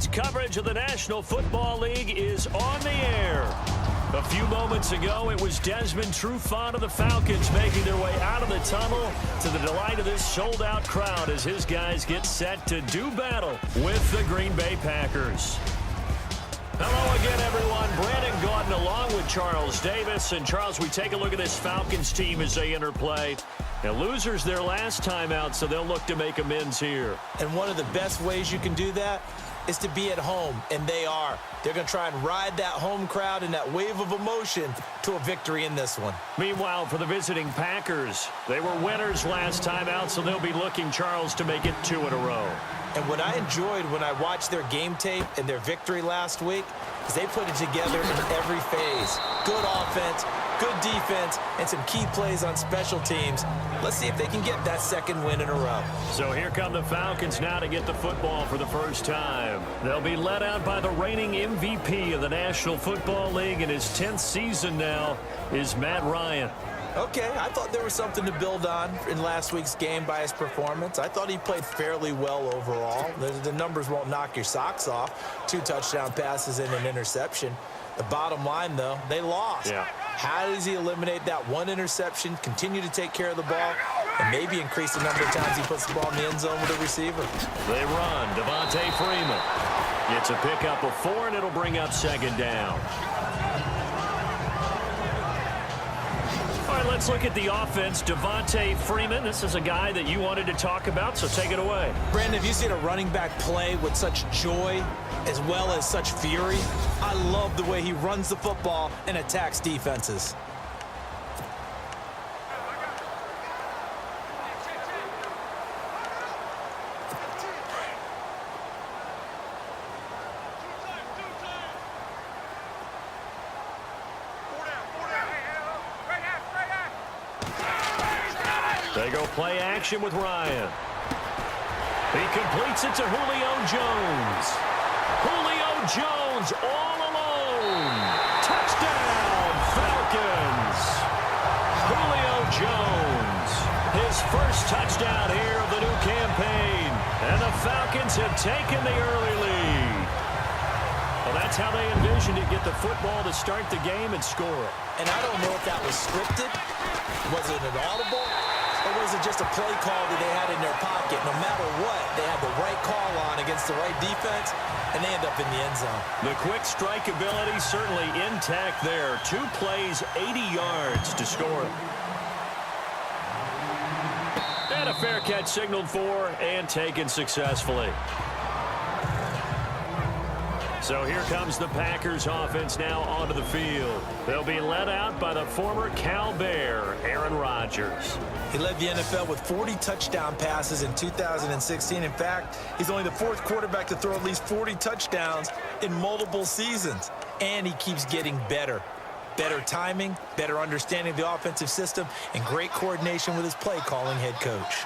Sports coverage of the National Football League is on the air. A few moments ago, it was Desmond Trufant of the Falcons making their way out of the tunnel to the delight of this sold-out crowd as his guys get set to do battle with the Green Bay Packers. Hello again, everyone. Brandon Gaudin along with Charles Davis. And, Charles, we take a look at this Falcons team as they enter play. Now, losers their last time out, so they'll look to make amends here. And one of the best ways you can do that is to be at home, and they are. They're going to try and ride that home crowd and that wave of emotion to a victory in this one. Meanwhile, for the visiting Packers, they were winners last time out, so they'll be looking, Charles, to make it 2 in a row. And what I enjoyed when I watched their game tape and their victory last week is they put it together in every phase. Good offense, good defense, and some key plays on special teams. Let's see if they can get that second win in a row. So here come the Falcons now to get the football for the first time. They'll be led out by the reigning MVP of the National Football League in his 10th season now is Matt Ryan. Okay, I thought there was something to build on in last week's game by his performance. I thought he played fairly well overall. The numbers won't knock your socks off. 2 touchdown passes and an interception. The bottom line, though, they lost. Yeah. How does he eliminate that 1 interception, continue to take care of the ball, and maybe increase the number of times he puts the ball in the end zone with a receiver? They run. Devontae Freeman gets a pickup of 4, and it'll bring up second down. All right, let's look at the offense. Devontae Freeman, this is a guy that you wanted to talk about, so take it away. Brandon, have you seen a running back play with such joy as well as such fury? I love the way he runs the football and attacks defenses. They go play action with Ryan. He completes it to Julio Jones. Julio Jones all alone. Touchdown, Falcons. Julio Jones, his first touchdown here of the new campaign. And the Falcons have taken the early lead. Well, that's how they envisioned it, get the football to start the game and score it. And I don't know if that was scripted. Was it an audible? Or was it just a play call that they had in their pocket? No matter what, they had the right call on against the right defense, and they end up in the end zone. The quick strike ability certainly intact there. 2 plays, 80 yards to score it. And a fair catch signaled for and taken successfully. So here comes the Packers offense now onto the field. They'll be led out by the former Cal Bear, Aaron Rodgers. He led the NFL with 40 touchdown passes in 2016. In fact, he's only the 4th quarterback to throw at least 40 touchdowns in multiple seasons. And he keeps getting better. Better timing, better understanding of the offensive system, and great coordination with his play-calling head coach.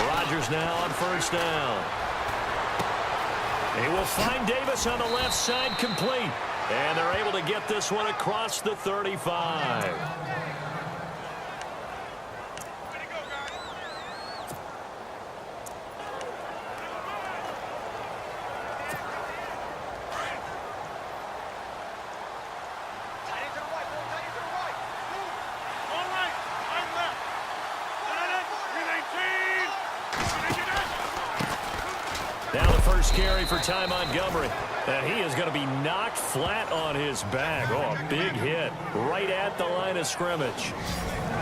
Rodgers now on first down. He will find Davis on the left side, complete. And they're able to get this one across the 35. Now the first carry for Ty Montgomery. And he is going to be knocked flat on his back. Oh, a big hit right at the line of scrimmage.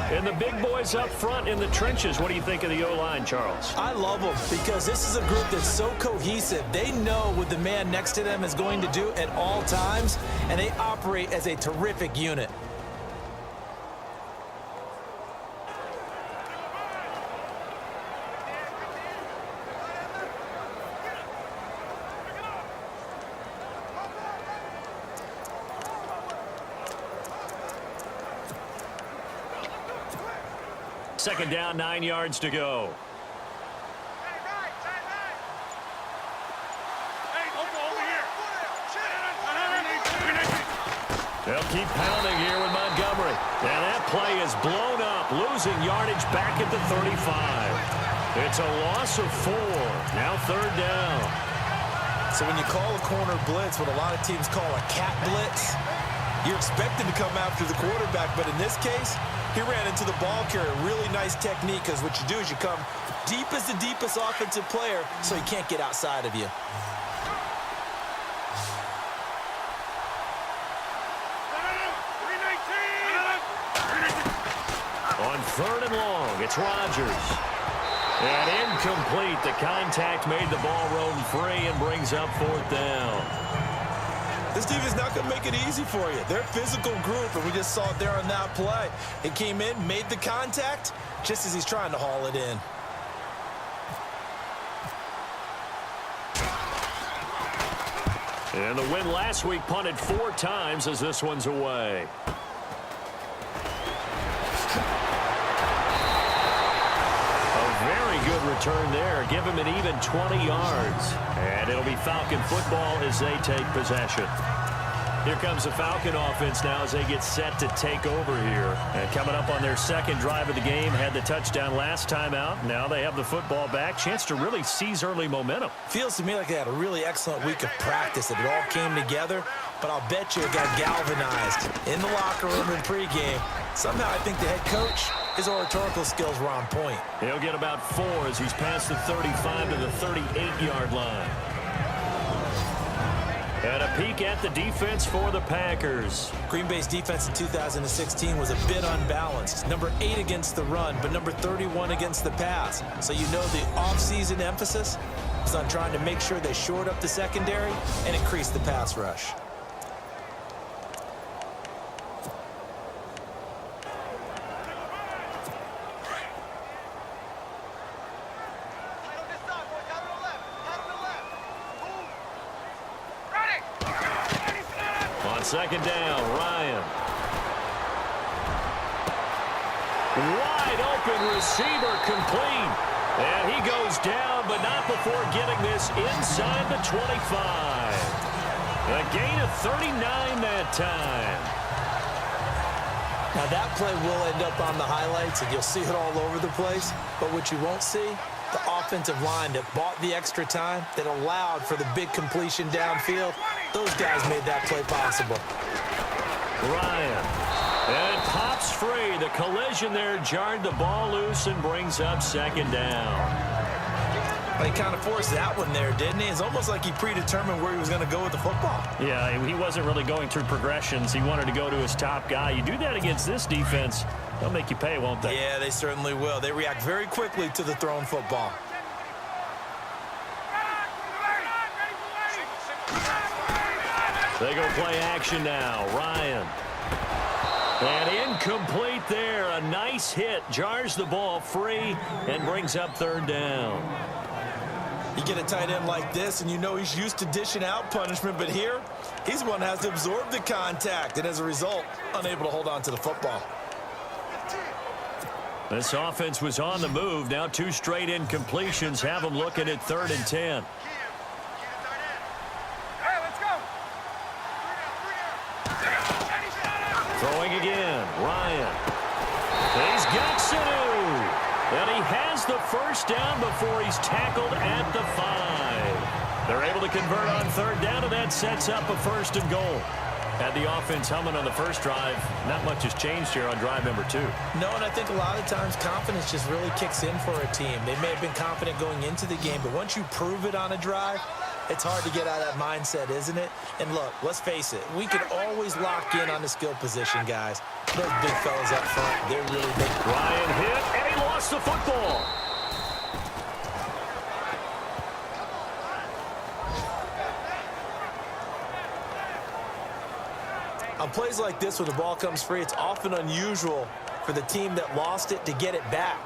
And the big boys up front in the trenches. What do you think of the O-line, Charles? I love them because this is a group that's so cohesive. They know what the man next to them is going to do at all times, and they operate as a terrific unit. Second down, 9 yards to go. They'll keep pounding here with Montgomery. Montgomery. And that play is blown up, losing yardage back at the 35. It's a loss of 4. Now 3rd down. So when you call a corner blitz, what a lot of teams call a cat blitz, you're expected to come after the quarterback. But in this case, he ran into the ball carrier. Really nice technique, because what you do is you come deep as the deepest offensive player so he can't get outside of you. On 3rd and long, it's Rodgers. And incomplete. The contact made the ball roam free and brings up 4th down. This team is not going to make it easy for you. They're a physical group, and we just saw it there on that play. He came in, made the contact, just as he's trying to haul it in. And the win last week punted 4 times as this one's away. Very good return there. Give him an even 20 yards. And it'll be Falcon football as they take possession. Here comes the Falcon offense now as they get set to take over here. And coming up on their 2nd drive of the game, had the touchdown last time out. Now they have the football back. Chance to really seize early momentum. Feels to me like they had a really excellent week of practice. It all came together, but I'll bet you it got galvanized in the locker room in pregame. Somehow I think the head coach, his oratorical skills were on point. He'll get about 4 as he's past the 35 to the 38-yard line. And a peek at the defense for the Packers. Green Bay's defense in 2016 was a bit unbalanced. Number 8 against the run, but number 31 against the pass. So you know the offseason emphasis is on trying to make sure they shore up the secondary and increase the pass rush. On 2nd down, Ryan. Wide open receiver complete. And he goes down, but not before getting this inside the 25. A gain of 39 that time. Now that play will end up on the highlights, and you'll see it all over the place. But what you won't see, the offensive line that bought the extra time, that allowed for the big completion downfield. Those guys made that play possible. Ryan. And it pops free. The collision there jarred the ball loose and brings up 2nd down. Well, he kind of forced that one there, didn't he? It's almost like he predetermined where he was going to go with the football. Yeah, he wasn't really going through progressions. He wanted to go to his top guy. You do that against this defense, they'll make you pay, won't they? Yeah, they certainly will. They react very quickly to the thrown football. They go play action now. Ryan. And incomplete there. A nice hit. Jars the ball free and brings up 3rd down. You get a tight end like this, and you know he's used to dishing out punishment, but here, he's the one that has to absorb the contact, and as a result, unable to hold on to the football. This offense was on the move. Now 2 straight incompletions have them looking at 3rd and 10. Throwing again, Ryan. He's got Sanu. And he has the 1st down before he's tackled at the 5. They're able to convert on 3rd down, and that sets up a 1st and goal. Had the offense humming on the first drive. Not much has changed here on drive number 2. No, and I think a lot of times confidence just really kicks in for a team. They may have been confident going into the game, but once you prove it on a drive, it's hard to get out of that mindset, isn't it? And look, let's face it, we can always lock in on the skill position, guys. Those big fellas up front, they're really big. Ryan hit, and he lost the football. On plays like this, when the ball comes free, it's often unusual for the team that lost it to get it back.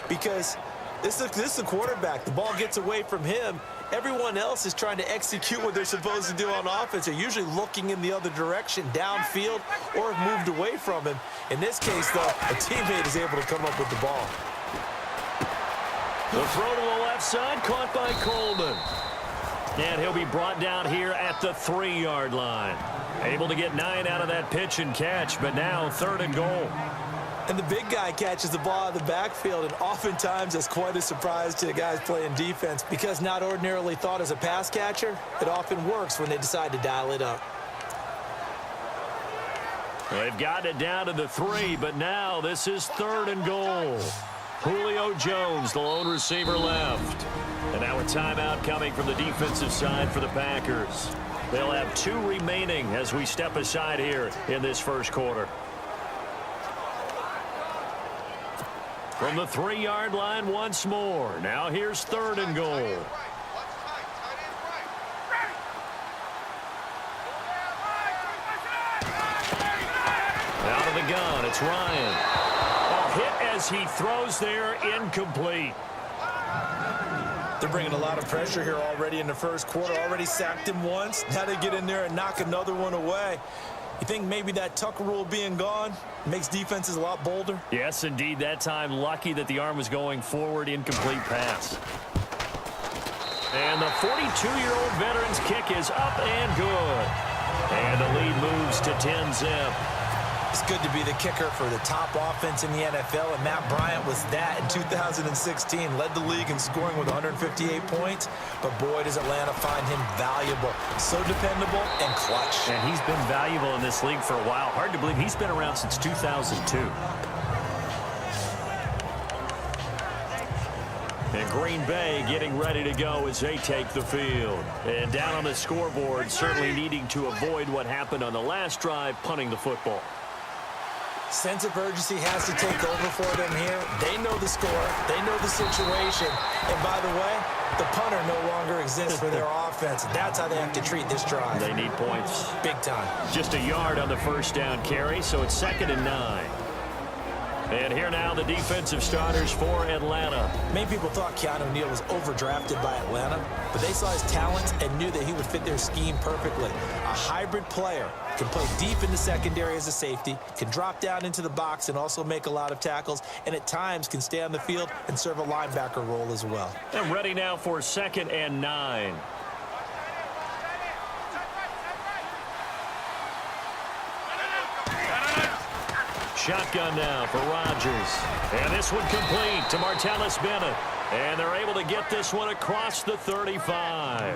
Because this is a quarterback. The ball gets away from him. Everyone else is trying to execute what they're supposed to do on offense. They're usually looking in the other direction, downfield, or have moved away from him. In this case, though, a teammate is able to come up with the ball. The throw to the left side, caught by Coleman. And he'll be brought down here at the 3-yard line. Able to get 9 out of that pitch and catch, but now 3rd and goal. And the big guy catches the ball out of the backfield, and oftentimes that's quite a surprise to the guys playing defense because not ordinarily thought as a pass catcher, it often works when they decide to dial it up. They've got it down to the 3, but now this is 3rd and goal. Julio Jones, the lone receiver, left. And now a timeout coming from the defensive side for the Packers. They'll have 2 remaining as we step aside here in this first quarter. From the 3-yard line once more. Now here's 3rd and goal. Out of the gun, it's Ryan. A hit as he throws there, incomplete. They're bringing a lot of pressure here already in the first quarter. Already sacked him once. Now they get in there and knock another one away. You think maybe that Tucker rule being gone makes defenses a lot bolder? Yes, indeed. That time, lucky that the arm was going forward. Incomplete pass. And the 42-year-old veteran's kick is up and good. And the lead moves to 10-zip. It's good to be the kicker for the top offense in the NFL, and Matt Bryant was that in 2016. Led the league in scoring with 158 points, but boy, does Atlanta find him valuable. So dependable and clutch. And he's been valuable in this league for a while. Hard to believe he's been around since 2002. And Green Bay getting ready to go as they take the field. And down on the scoreboard, certainly needing to avoid what happened on the last drive, punting the football. Sense of urgency has to take over for them here. They know the score. They know the situation. And by the way, the punter no longer exists for their offense. That's how they have to treat this drive. They need points. Big time. Just a yard on the first down carry, so it's 2nd and 9. And here now the defensive starters for Atlanta. Many people thought Keanu Neal was overdrafted by Atlanta, but they saw his talents and knew that he would fit their scheme perfectly. A hybrid player, can play deep in the secondary as a safety, can drop down into the box and also make a lot of tackles, and at times can stay on the field and serve a linebacker role as well. And ready now for 2nd and 9. Shotgun now for Rodgers. And this one complete to Martellus Bennett. And they're able to get this one across the 35.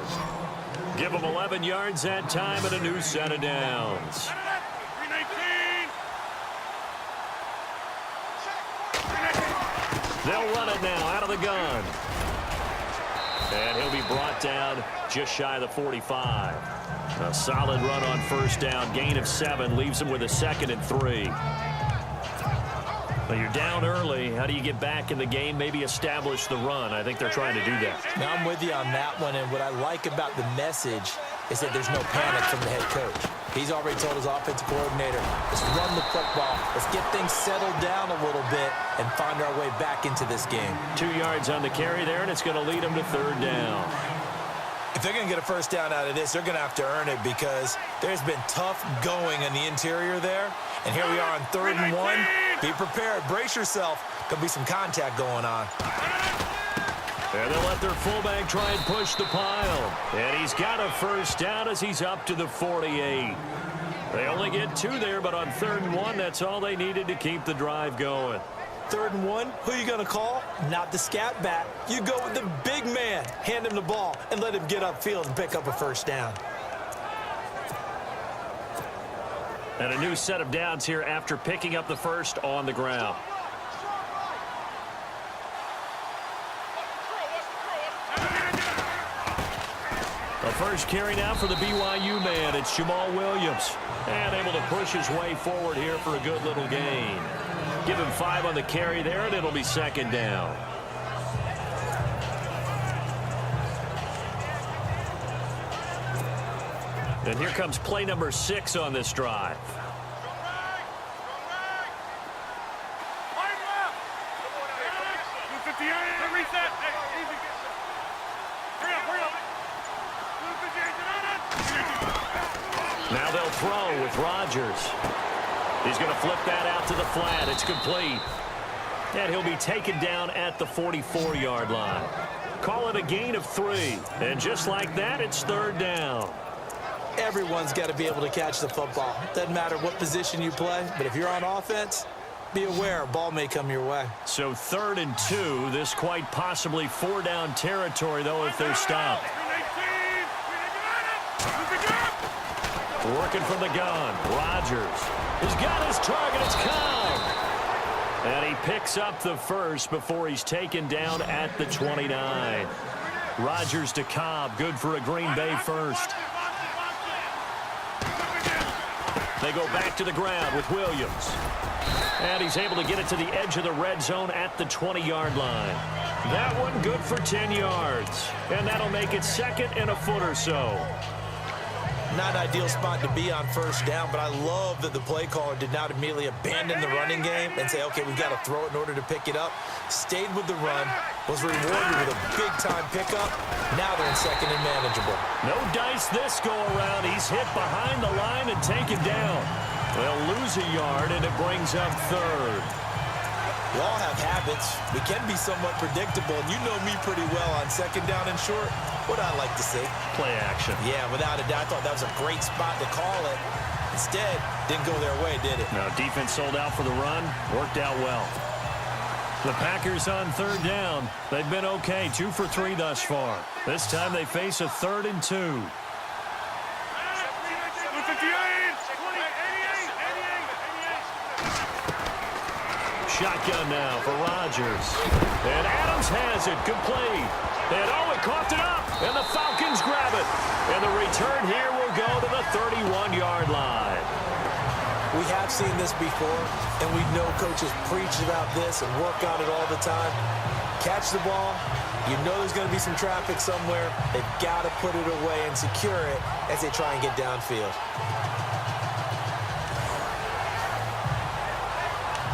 Give them 11 yards that time and a new set of downs. They'll run it now out of the gun. And he'll be brought down just shy of the 45. A solid run on first down. Gain of 7 leaves him with a 2nd and 3. Well, you're down early. How do you get back in the game? Maybe establish the run. I think they're trying to do that. Now I'm with you on that one, and what I like about the message is that there's no panic from the head coach. He's already told his offensive coordinator, let's run the football. Let's get things settled down a little bit and find our way back into this game. 2 yards on the carry there, and it's going to lead them to 3rd down. If they're going to get a first down out of this, they're going to have to earn it because there's been tough going in the interior there. And here we are on 3rd and 1. Be prepared. Brace yourself. Could be some contact going on. And they'll let their fullback try and push the pile. And he's got a first down as he's up to the 48. They only get 2 there, but on 3rd and 1, that's all they needed to keep the drive going. 3rd and 1, who are you going to call? Not the scat back. You go with the big man. Hand him the ball and let him get upfield and pick up a first down. And a new set of downs here after picking up the first on the ground. The first carry now for the BYU man. It's Jamal Williams. And able to push his way forward here for a good little gain. Give him 5 on the carry there, and it'll be 2nd down. And here comes play number 6 on this drive. Now they'll throw with Rodgers. He's going to flip that out to the flat. It's complete. And he'll be taken down at the 44-yard line. Call it a gain of 3. And just like that, it's third down. Everyone's got to be able to catch the football. Doesn't matter what position you play, but if you're on offense, be aware a ball may come your way. So 3rd and 2. This quite possibly 4-down territory, though, if they're stopped. Working from the gun. Rodgers has got his target. It's caught. And he picks up the first before he's taken down at the 29. Rodgers to Cobb. Good for a Green Bay first. They go back to the ground with Williams. And he's able to get it to the edge of the red zone at the 20-yard line. That one good for 10 yards. And that'll make it 2nd and a foot or so. Not an ideal spot to be on first down, but I love that the play caller did not immediately abandon the running game and say, okay, we've got to throw it in order to pick it up. Stayed with the run, was rewarded with a big-time pickup. Now they're in 2nd and manageable. No dice this go-around. He's hit behind the line and taken down. They'll lose a yard, and it brings up 3rd. We all have habits. We can be somewhat predictable, and you know me pretty well on 2nd down and short. What I like to see. Play action. Yeah, without a doubt. I thought that was a great spot to call it. Instead, didn't go their way, did it? No, defense sold out for the run. Worked out well. The Packers on 3rd down. They've been okay, 2 for 3 thus far. This time they face a 3rd and 2. Shotgun now for Rodgers. And Adams has it complete. And it coughed it up. And the Falcons grab it. And the return here will go to the 31-yard line. We have seen this before, and we know coaches preach about this and work on it all the time. Catch the ball. You know there's going to be some traffic somewhere. They've got to put it away and secure it as they try and get downfield.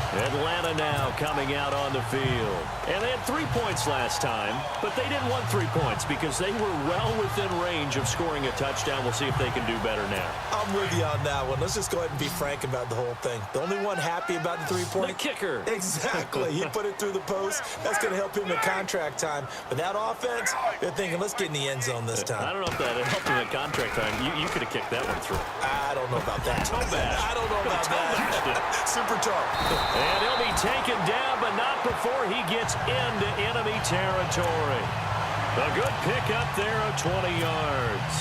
Atlanta now coming out on the field. And they had 3 points last time, but they didn't want 3 points because they were well within range of scoring a touchdown. We'll see if they can do better now. I'm with you on that one. Let's just go ahead and be frank about the whole thing. The only one happy about the 3-point? The kicker. Exactly. He put it through the post. That's going to help him in contract time. But that offense, they're thinking, let's get in the end zone this time. I don't know if that helped him at contract time. You could have kicked that one through. I don't know about that. I don't know about that. Super tough. And he'll be taken down, but not before he gets into enemy territory. A good pickup there of 20 yards.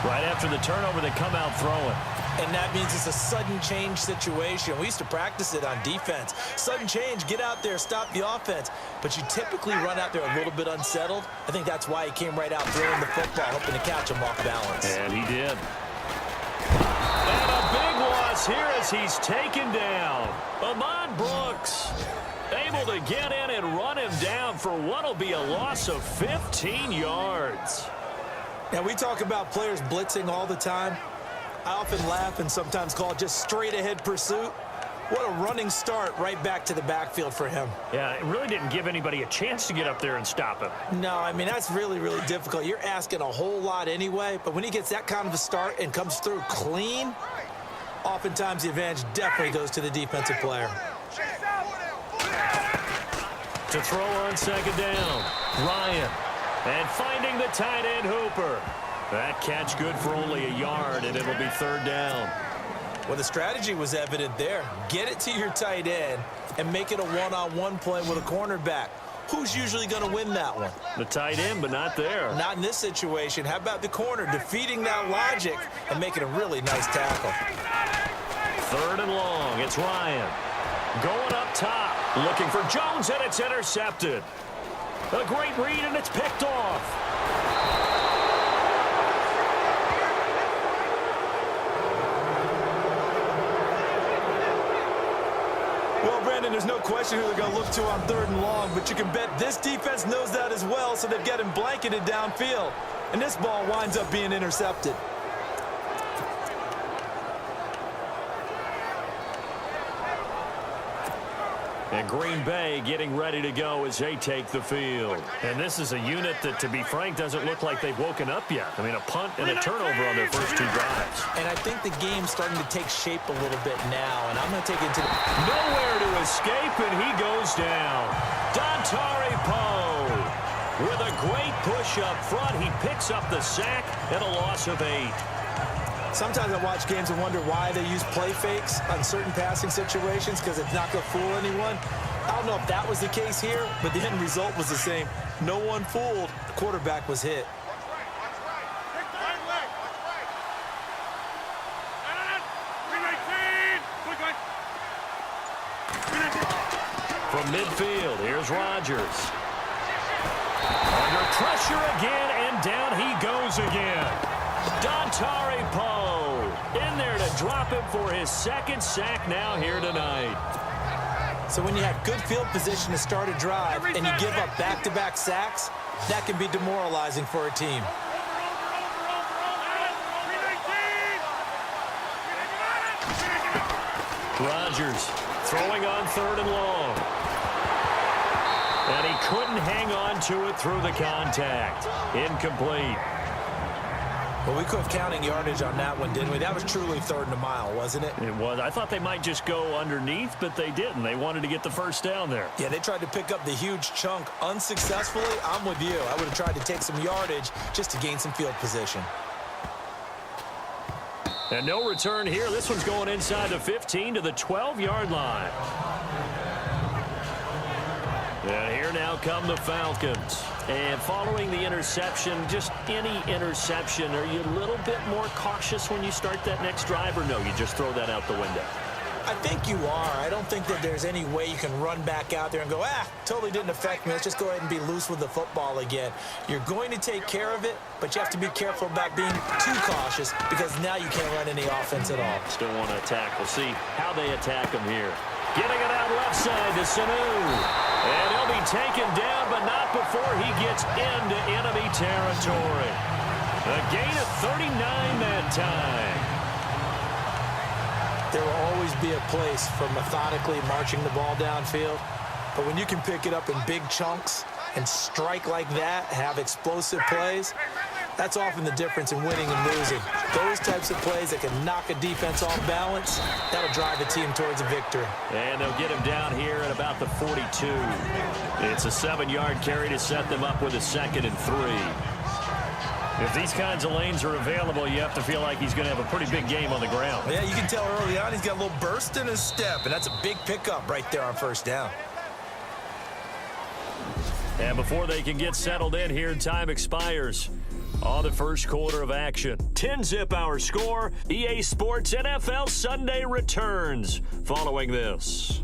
Right after the turnover, they come out throwing. And that means it's a sudden change situation. We used to practice it on defense. Sudden change, get out there, stop the offense. But you typically run out there a little bit unsettled. I think that's why he came right out throwing the football, hoping to catch him off balance. And he did. And a big loss here as he's taken down. Ahmad Brooks able to get in and run him down for what will be a loss of 15 yards. Now, we talk about players blitzing all the time. I often laugh and sometimes call it just straight-ahead pursuit. What a running start right back to the backfield for him. Yeah, it really didn't give anybody a chance to get up there and stop him. No, I mean, that's really, really difficult. You're asking a whole lot anyway, but when he gets that kind of a start and comes through clean, oftentimes the advantage definitely goes to the defensive player. To throw on second down, Ryan. And finding the tight end Hooper. That catch good for only a yard, and it'll be third down. Well, the strategy was evident there. Get it to your tight end and make it a one-on-one play with a cornerback. Who's usually going to win that one? The tight end, but not there. Not in this situation. How about the corner defeating that logic and making a really nice tackle? Third and long. It's Ryan. Going up top. Looking for Jones, and it's intercepted. A great read, and it's picked off. Well, Brandon, there's no question who they're going to look to on third and long, but you can bet this defense knows that as well, so they've got him blanketed downfield. And this ball winds up being intercepted. And Green Bay getting ready to go as they take the field. And this is a unit that, to be frank, doesn't look like they've woken up yet. I mean, a punt and a turnover on their first two drives. And I think the game's starting to take shape a little bit now, and I'm going to take it to nowhere to escape, and he goes down. Dante Dontari Poe with a great push up front. He picks up the sack and a loss of 8. Sometimes I watch games and wonder why they use play fakes on certain passing situations, because it's not going to fool anyone. I don't know if that was the case here, but the end result was the same. No one fooled. The quarterback was hit. From midfield, here's Rodgers. Under pressure again, and down he goes again. Dontari Poe in there to drop him for his second sack now here tonight. So when you have good field position to start a drive and you give up back-to-back sacks, that can be demoralizing for a team. Rodgers throwing on 3rd and long. And he couldn't hang on to it through the contact. Incomplete. Well, we could have counting yardage on that one, didn't we? That was truly 3rd and a mile, wasn't it? It was. I thought they might just go underneath, but they didn't. They wanted to get the first down there. Yeah, they tried to pick up the huge chunk unsuccessfully. I'm with you. I would have tried to take some yardage just to gain some field position. And no return here. This one's going inside the 15 to the 12-yard line. And here now come the Falcons. And following the interception, just any interception, are you a little bit more cautious when you start that next drive, or no, you just throw that out the window? I think you are. I don't think that there's any way you can run back out there and go, totally didn't affect me. Let's just go ahead and be loose with the football again. You're going to take care of it, but you have to be careful about being too cautious, because now you can't run any offense at all. Still want to attack. We'll see how they attack him here. Getting it out left side to Sanu. And he'll be taken down, but not before he gets into enemy territory. A gain of 39 that time. There will always be a place for methodically marching the ball downfield. But when you can pick it up in big chunks and strike like that, have explosive plays, that's often the difference in winning and losing. Those types of plays that can knock a defense off balance, that'll drive a team towards a victory. And they'll get him down here at about the 42. It's a 7-yard carry to set them up with a 2nd and 3. If these kinds of lanes are available, you have to feel like he's going to have a pretty big game on the ground. Yeah, you can tell early on he's got a little burst in his step, and that's a big pickup right there on 1st down. And before they can get settled in here, time expires on the first quarter of action. 10-zip our score. EA Sports NFL Sunday returns following this.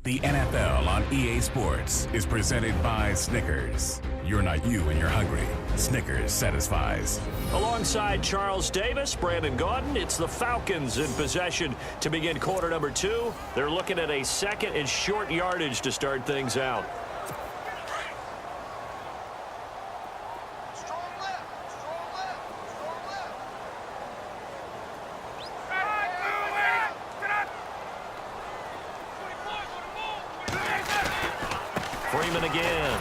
The NFL on EA Sports is presented by Snickers. You're not you when you're hungry. Snickers satisfies. Alongside Charles Davis, Brandon Gaudin, it's the Falcons in possession to begin quarter number 2. They're looking at a 2nd and short yardage to start things out. Freeman again.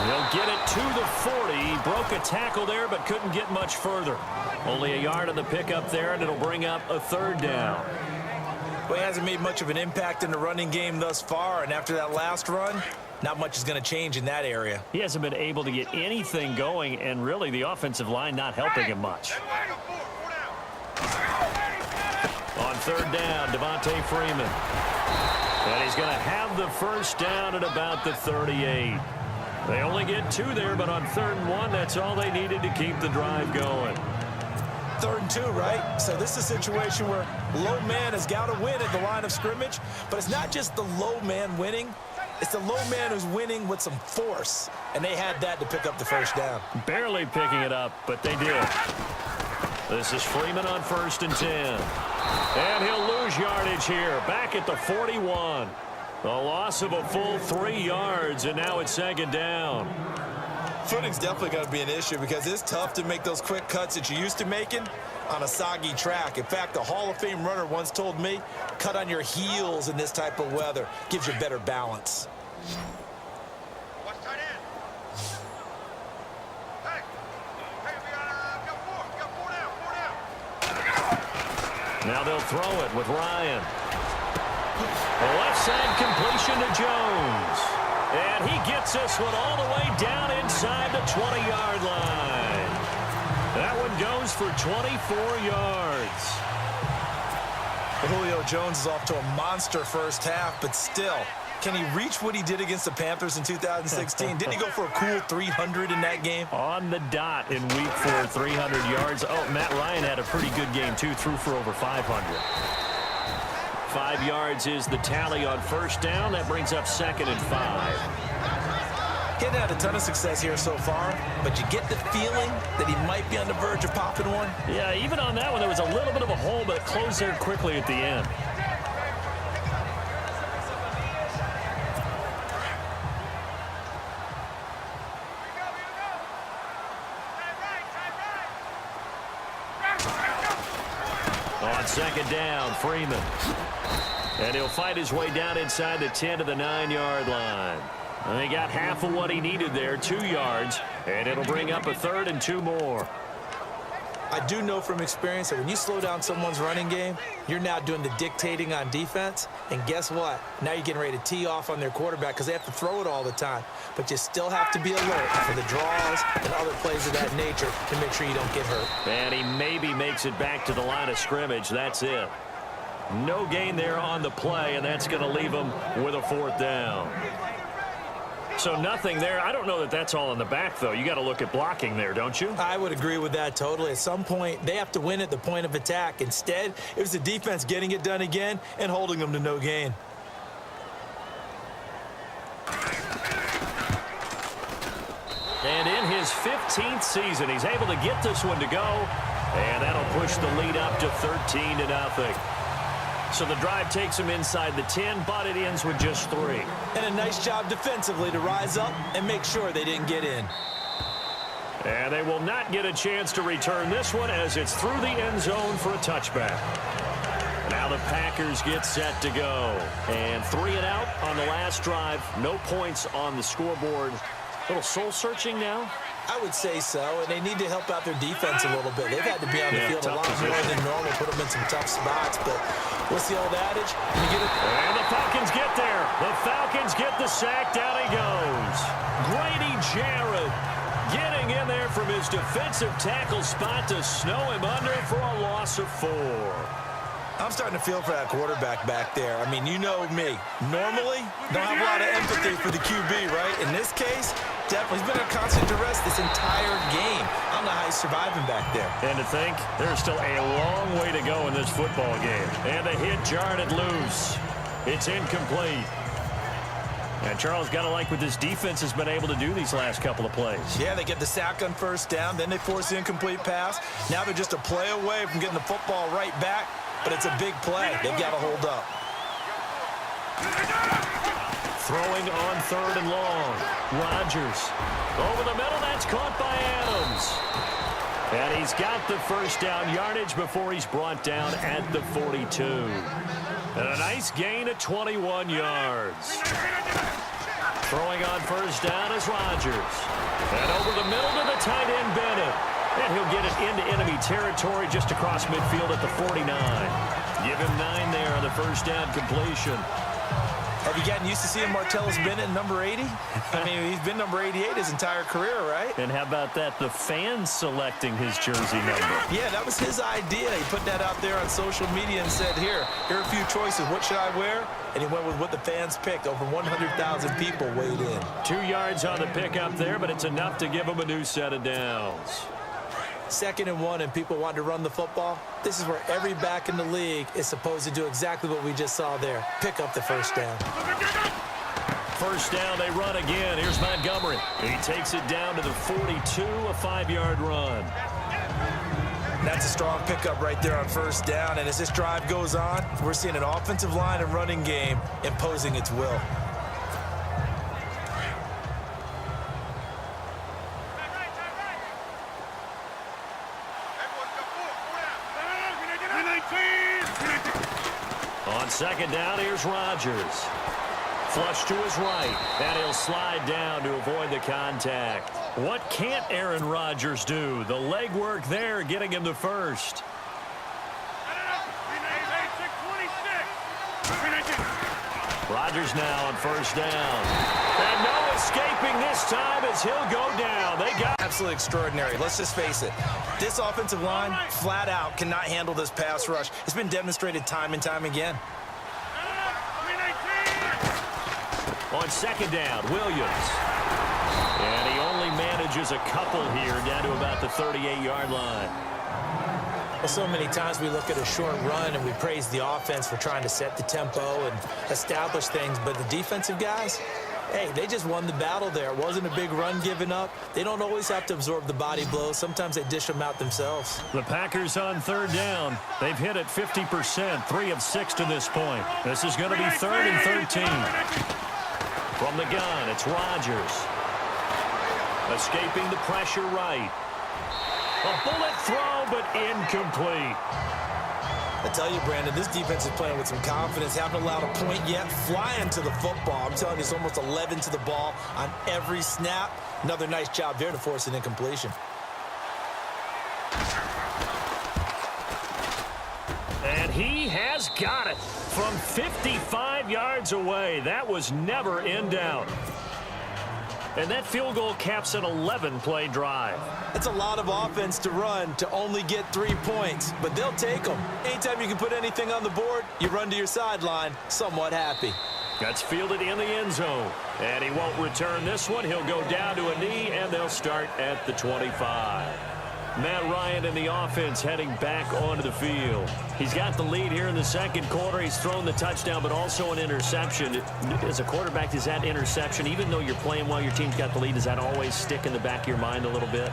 He'll get it to the 40. He broke a tackle there, but couldn't get much further. Only a yard on the pickup there, and it'll bring up a 3rd down. Well, he hasn't made much of an impact in the running game thus far, and after that last run, not much is going to change in that area. He hasn't been able to get anything going, and really the offensive line not helping him much. On 3rd down, Devontae Freeman. And he's going to have the first down at about the 38. They only get 2 there, but on 3rd and 1, that's all they needed to keep the drive going. 3rd and 2, right? So this is a situation where low man has got to win at the line of scrimmage, but it's not just the low man winning. It's the low man who's winning with some force, and they had that to pick up the first down. Barely picking it up, but they did. This is Freeman on 1st and 10. And he'll lose yardage here, back at the 41. A loss of a full 3 yards, and now it's 2nd down. Footing's definitely going to be an issue because it's tough to make those quick cuts that you're used to making on a soggy track. In fact, a Hall of Fame runner once told me, cut on your heels in this type of weather. Gives you better balance. Watch tight end. Hey, we got 4 down. Now they'll throw it with Ryan. The left side completion to Jones. And he gets this one all the way down inside the 20-yard line. That one goes for 24 yards. Julio Jones is off to a monster first half, but still, can he reach what he did against the Panthers in 2016? Didn't he go for a cool 300 in that game? On the dot in week 4, 300 yards. Oh, Matt Ryan had a pretty good game, too. Threw for over 500. 5 yards is the tally on first down. That brings up 2nd and 5. Hadn't had a ton of success here so far, but you get the feeling that he might be on the verge of popping one. Yeah, even on that one, there was a little bit of a hole, but it closed there quickly at the end. On 2nd down, Freeman. And he'll fight his way down inside the 10 to the 9-yard line. And he got half of what he needed there, 2 yards, and it'll bring up a 3rd and 2 more. I do know from experience that when you slow down someone's running game, you're now doing the dictating on defense. And guess what? Now you're getting ready to tee off on their quarterback because they have to throw it all the time. But you still have to be alert for the draws and other plays of that nature to make sure you don't get hurt. And he maybe makes it back to the line of scrimmage. That's it. No gain there on the play, and that's going to leave him with a 4th down. So nothing there. I don't know that that's all in the back, though. You got to look at blocking there, don't you? I would agree with that totally. At some point, they have to win at the point of attack. Instead, it was the defense getting it done again and holding them to no gain. And in his 15th season, he's able to get this one to go. And that'll push the lead up to 13-0. So the drive takes him inside the 10, but it ends with just 3. And a nice job defensively to rise up and make sure they didn't get in. And they will not get a chance to return this one as it's through the end zone for a touchback. Now the Packers get set to go. And 3 and out on the last drive. No points on the scoreboard. A little soul-searching now. I would say so, and they need to help out their defense a little bit. They've had to be on the field a lot more than normal, put them in some tough spots. But what's the old adage? You get it. And the Falcons get there. The Falcons get the sack. Down he goes. Grady Jarrett getting in there from his defensive tackle spot to snow him under for a loss of 4. I'm starting to feel for that quarterback back there. I mean, you know me. Normally, don't have a lot of empathy for the QB, right? In this case, definitely. He's been a constant duress this entire game. I don't know how he's surviving back there. And to think, there's still a long way to go in this football game. And the hit jarred it loose. It's incomplete. And Charles, got to like what this defense has been able to do these last couple of plays. Yeah, they get the sack on first down, then they force the incomplete pass. Now they're just a play away from getting the football right back. But it's a big play. They've got to hold up. Throwing on 3rd and long. Rodgers. Over the middle, that's caught by Adams. And he's got the first down yardage before he's brought down at the 42. And a nice gain of 21 yards. Throwing on first down is Rodgers. And over the middle to the tight end, Bennett. And he'll get it into enemy territory just across midfield at the 49. Give him 9 there on the first down completion. Have you gotten used to seeing Martellus Bennett number 80? I mean, he's been number 88 his entire career, right? And how about that? The fans selecting his jersey number. Yeah, that was his idea. He put that out there on social media and said, here are a few choices. What should I wear? And he went with what the fans picked. Over 100,000 people weighed in. 2 yards on the pickup there, but it's enough to give him a new set of downs. 2nd and 1, and people want to run the football. This is where every back in the league is supposed to do exactly what we just saw there. Pick up the first down. First down, they run again. Here's Montgomery. He takes it down to the 42, a 5-yard run. That's a strong pickup right there on first down, and as this drive goes on, we're seeing an offensive line and running game imposing its will. On 2nd down, here's Rodgers. Flush to his right, and he'll slide down to avoid the contact. What can't Aaron Rodgers do? The legwork there getting him the first. Rodgers now on first down. And no escaping this time as he'll go down. They got absolutely extraordinary. Let's just face it. This offensive line, flat out, cannot handle this pass rush. It's been demonstrated time and time again. On second down, Williams. And he only manages a couple here down to about the 38-yard line. Well, so many times we look at a short run and we praise the offense for trying to set the tempo and establish things, but the defensive guys, hey, they just won the battle there. It wasn't a big run given up. They don't always have to absorb the body blows. Sometimes they dish them out themselves. The Packers on third down. They've hit it 50%, 3 of 6 to this point. This is going to be 3rd and 13. From the gun, it's Rodgers. Escaping the pressure right. A bullet throw, but incomplete. I tell you, Brandon, this defense is playing with some confidence. Haven't allowed a point yet. Flying to the football. I'm telling you, it's almost 11 to the ball on every snap. Another nice job there to force an incompletion. And he has got it from 55 yards away. That was never in doubt. And that field goal caps an 11-play drive. It's a lot of offense to run to only get 3 points, but they'll take them. Anytime you can put anything on the board, you run to your sideline, somewhat happy. That's fielded in the end zone. And he won't return this one. He'll go down to a knee, and they'll start at the 25. Matt Ryan and the offense heading back onto the field. He's got the lead here in the second quarter. He's thrown the touchdown, but also an interception. As a quarterback, does that interception, even though you're playing while your team's got the lead, does that always stick in the back of your mind a little bit?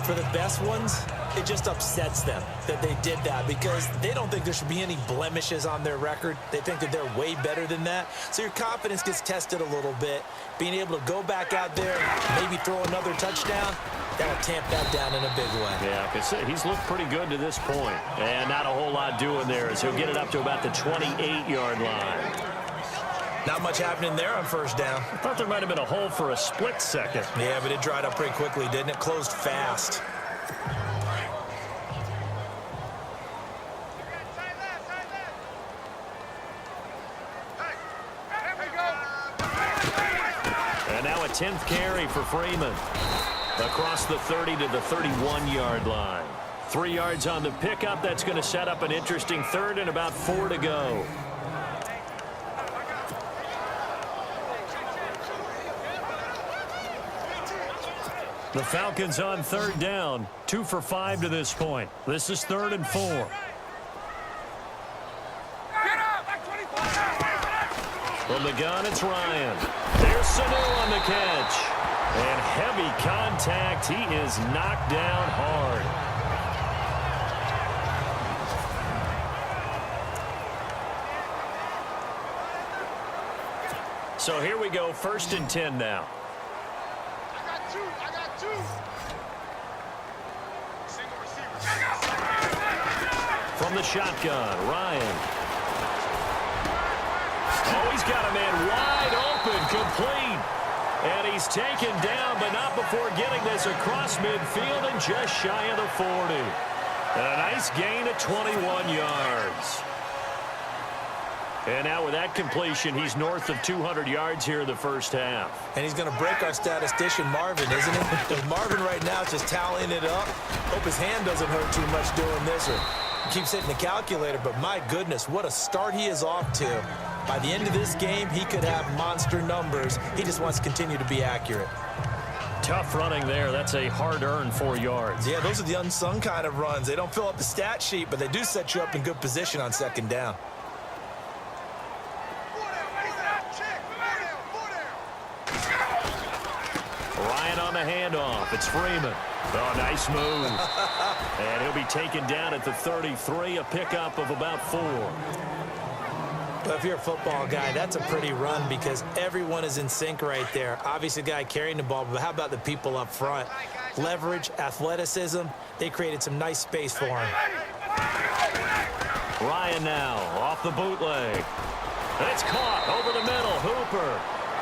For the best ones, it just upsets them that they did that because they don't think there should be any blemishes on their record. They think that they're way better than that. So your confidence gets tested a little bit. Being able to go back out there, maybe throw another touchdown, that'll tamp that down in a big way. Yeah, because he's looked pretty good to this point. And not a whole lot doing there as he'll get it up to about the 28-yard line. Not much happening there on first down. I thought there might have been a hole for a split second. Yeah, but it dried up pretty quickly, didn't it? Closed fast. And now a 10th carry for Freeman. Across the 30 to the 31-yard line. 3 yards on the pickup. That's going to set up an interesting third and about 4 to go. The Falcons on third down. 2 for 5 to this point. This is 3rd and 4. From the gun, it's Ryan. There's Sanu on the catch. And heavy contact. He is knocked down hard. So here we go, 1st and 10 now. I got two. Single receiver. From the shotgun, Ryan. Oh, he's got a man wide open, complete. And he's taken down, but not before getting this across midfield and just shy of the 40. And a nice gain of 21 yards. And now with that completion, he's north of 200 yards here in the first half. And he's going to break our statistician Marvin, isn't he? Because Marvin right now is just tallying it up. Hope his hand doesn't hurt too much doing this or keeps hitting the calculator. But my goodness, what a start he is off to. By the end of this game, he could have monster numbers. He just wants to continue to be accurate. Tough running there. That's a hard-earned 4 yards. Yeah, those are the unsung kind of runs. They don't fill up the stat sheet, but they do set you up in good position on second down. Ryan on the handoff. It's Freeman. Oh, nice move. And he'll be taken down at the 33, a pickup of about 4. But if you're a football guy, that's a pretty run because everyone is in sync right there. Obviously, the guy carrying the ball, but how about the people up front? Leverage, athleticism, they created some nice space for him. Ryan now off the bootleg. It's caught over the middle. Hooper.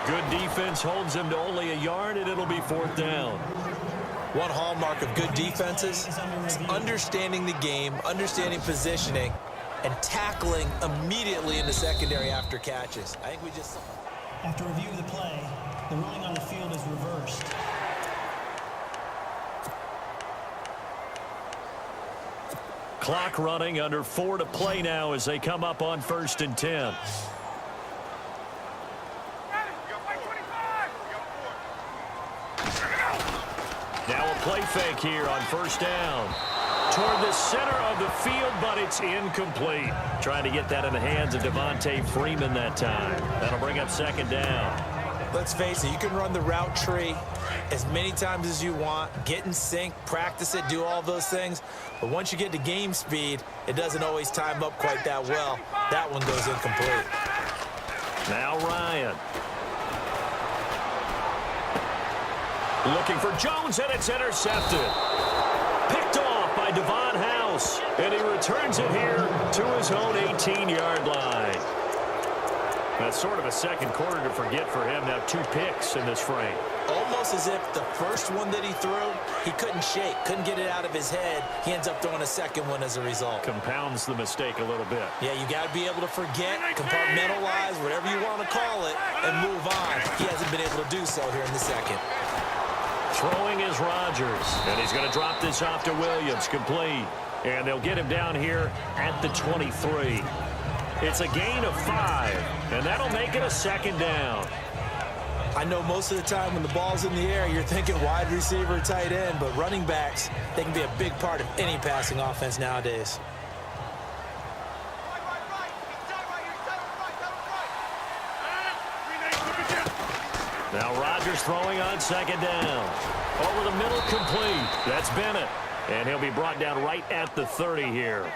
Good defense holds him to only a yard, and it'll be 4th down. One hallmark of good defenses is understanding the game, understanding positioning, and tackling immediately in the secondary after catches. I think we just saw. After review of the play, the ruling on the field is reversed. Clock running, under 4 to play now as they come up on 1st and 10. Now a play fake here on 1st down. Toward the center of the field, but it's incomplete. Trying to get that in the hands of Devontae Freeman that time. That'll bring up 2nd down. Let's face it, you can run the route tree as many times as you want, get in sync, practice it, do all those things. But once you get to game speed, it doesn't always time up quite that well. That one goes incomplete. Now Ryan. Looking for Jones, and it's intercepted. Picked off by Devon House, and he returns it here to his own 18-yard line. That's sort of a second quarter to forget for him. Now 2 picks in this frame. Almost as if the first one that he threw, he couldn't shake, couldn't get it out of his head. He ends up throwing a second one as a result. Compounds the mistake a little bit. Yeah, you got to be able to forget, compartmentalize, whatever you want to call it, and move on. He hasn't been able to do so here in the second. Throwing is Rodgers, and he's going to drop this off to Williams, complete. And they'll get him down here at the 23. It's a gain of 5, and that'll make it a 2nd down. I know most of the time when the ball's in the air, you're thinking wide receiver, tight end, but running backs, they can be a big part of any passing offense nowadays. Now Rodgers throwing on 2nd down. Over the middle, complete. That's Bennett. And he'll be brought down right at the 30 here.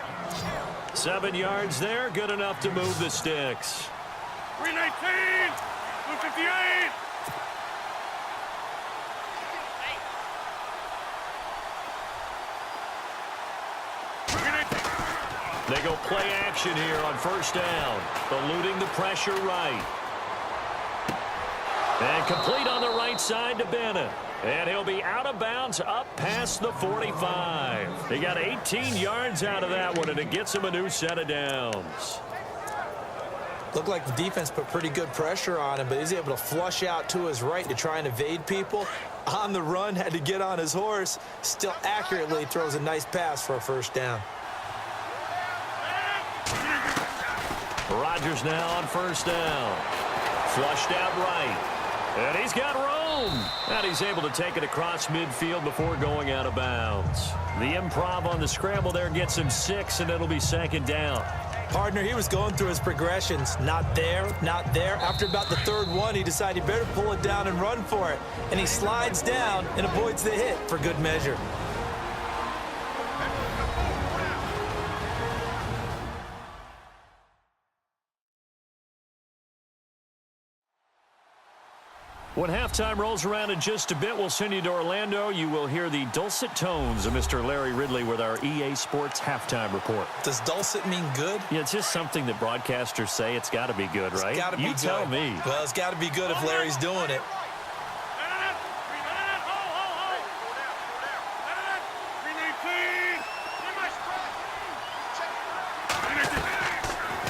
7 yards there, good enough to move the sticks. 319, 258. They go play action here on 1st down. Eluding the pressure right. And complete on the right side to Bennett. And he'll be out of bounds up past the 45. He got 18 yards out of that one, and it gets him a new set of downs. Looked like the defense put pretty good pressure on him, but he's able to flush out to his right to try and evade people. On the run, had to get on his horse. Still accurately throws a nice pass for a 1st down. Rodgers now on 1st down. Flushed out right. And he's got room. And he's able to take it across midfield before going out of bounds. The improv on the scramble there gets him 6, and it'll be 2nd down. Partner, he was going through his progressions. Not there, not there. After about the 3rd one, he decided he better pull it down and run for it. And he slides down and avoids the hit for good measure. When halftime rolls around in just a bit, we'll send you to Orlando. You will hear the dulcet tones of Mr. Larry Ridley with our EA Sports halftime report. Does dulcet mean good? Yeah, it's just something that broadcasters say. It's got to be good, right? It's got to be good. You tell me. Well, it's got to be good if Larry's doing it.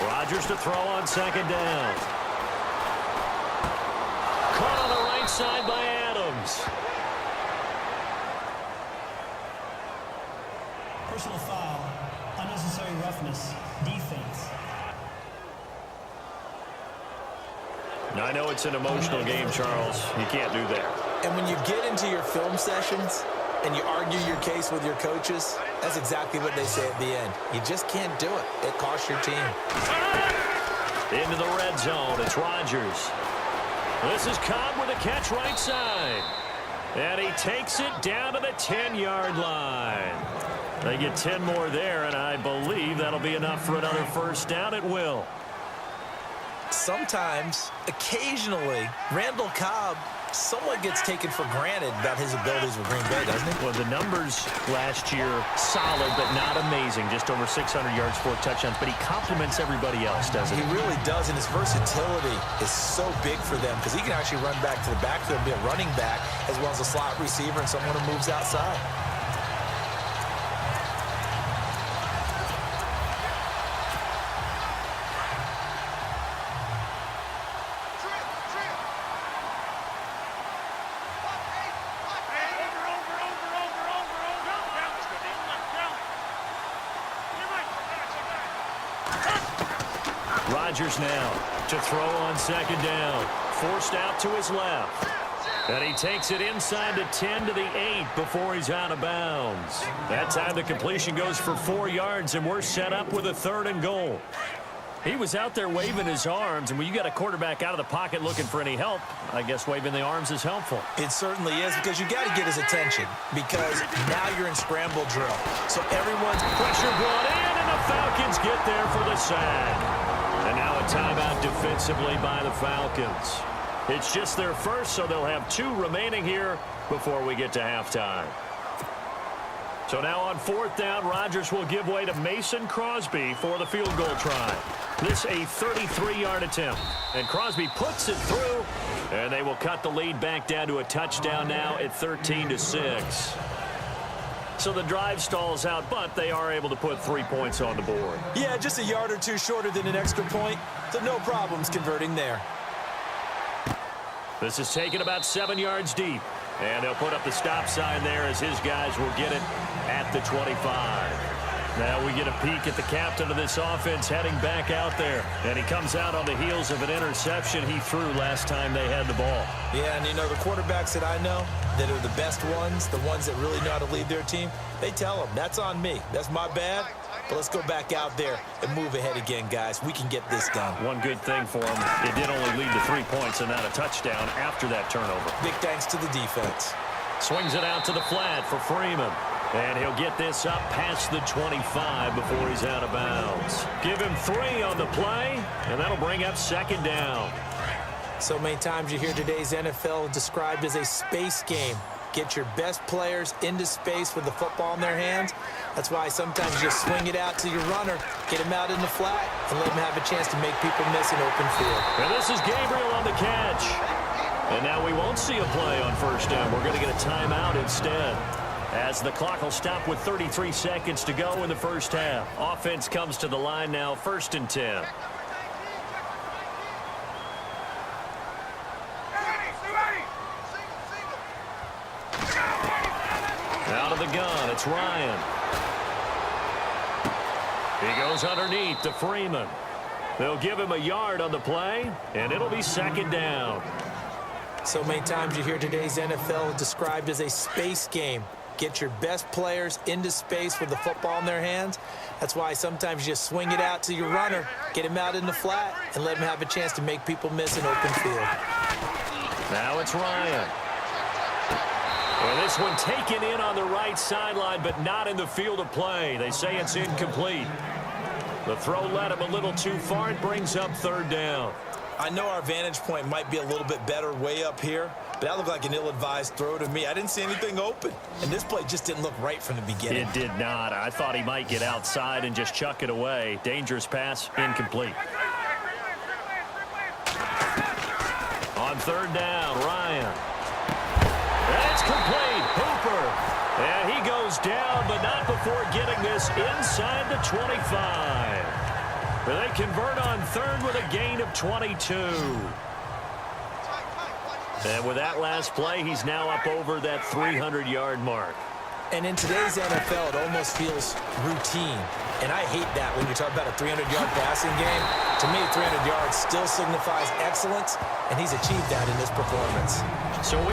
Rodgers to throw on 2nd down. Caught on the right side by Adams. Personal foul, unnecessary roughness, defense. Now, I know it's an emotional game, Charles. You can't do that. And when you get into your film sessions and you argue your case with your coaches, that's exactly what they say at the end. You just can't do it. It costs your team. Into the red zone. It's Rodgers. This is Cobb with a catch right side. And he takes it down to the 10-yard line. They get 10 more there, and I believe that'll be enough for another 1st down. It will. Sometimes, occasionally, Randall Cobb somewhat gets taken for granted about his abilities with Green Bay, doesn't he? Well, the numbers last year, solid but not amazing. Just over 600 yards, 4 touchdowns. But he compliments everybody else, doesn't he? He really does, and his versatility is so big for them because he can actually run back to the backfield and be a running back as well as a slot receiver and someone who moves outside. Rodgers now to throw on second down. Forced out to his left. And he takes it inside the 10 to the 8 before he's out of bounds. That time the completion goes for 4 yards, and we're set up with a 3rd and goal. He was out there waving his arms, and when you got a quarterback out of the pocket looking for any help, I guess waving the arms is helpful. It certainly is, because you got to get his attention, because now you're in scramble drill. So everyone's pressure brought in, and the Falcons get there for the sack. And now a timeout defensively by the Falcons. It's just their first, so they'll have 2 remaining here before we get to halftime. So now on 4th down, Rodgers will give way to Mason Crosby for the field goal try. This a 33-yard attempt. And Crosby puts it through, and they will cut the lead back down to a touchdown now at 13-6. So the drive stalls out, but they are able to put 3 points on the board. Yeah, just a yard or 2 shorter than an extra point, so no problems converting there. This is taken about 7 yards deep. And they'll put up the stop sign there as his guys will get it at the 25. Now we get a peek at the captain of this offense heading back out there. And he comes out on the heels of an interception he threw last time they had the ball. Yeah, and you know, the quarterbacks that I know that are the best ones, the ones that really know how to lead their team, they tell them, that's on me. That's my bad. But let's go back out there and move ahead again, guys. We can get this done. One good thing for him, it did only lead to 3 points and not a touchdown after that turnover. Big thanks to the defense. Swings it out to the flat for Freeman. And he'll get this up past the 25 before he's out of bounds. Give him 3 on the play, and that'll bring up 2nd down. So many times you hear today's NFL described as a space game. Get your best players into space with the football in their hands. That's why sometimes you just swing it out to your runner, get him out in the flat, and let him have a chance to make people miss an open field. And this is Gabriel on the catch. And now we won't see a play on 1st down. We're going to get a timeout instead, as the clock will stop with 33 seconds to go in the 1st half. Offense comes to the line now, 1st and 10. Out of the gun, it's Ryan. He goes underneath to Freeman. They'll give him a yard on the play, and it'll be 2nd down. So many times you hear today's NFL described as a space game. Get your best players into space with the football in their hands. That's why sometimes you just swing it out to your runner, get him out in the flat, and let him have a chance to make people miss an open field. Now it's Ryan. And this one taken in on the right sideline, but not in the field of play. They say it's incomplete. The throw led him a little too far. It brings up 3rd down. I know our vantage point might be a little bit better way up here, but that looked like an ill-advised throw to me. I didn't see anything open, and this play just didn't look right from the beginning. It did not. I thought he might get outside and just chuck it away. Dangerous pass, incomplete. On 3rd down, Ryan. That's complete. Hooper. And he goes down, but not before getting this inside the 25. They convert on 3rd with a gain of 22. And with that last play, he's now up over that 300-yard mark. And in today's NFL, it almost feels routine. And I hate that when you talk about a 300-yard passing game. To me, 300 yards still signifies excellence, and he's achieved that in this performance. So we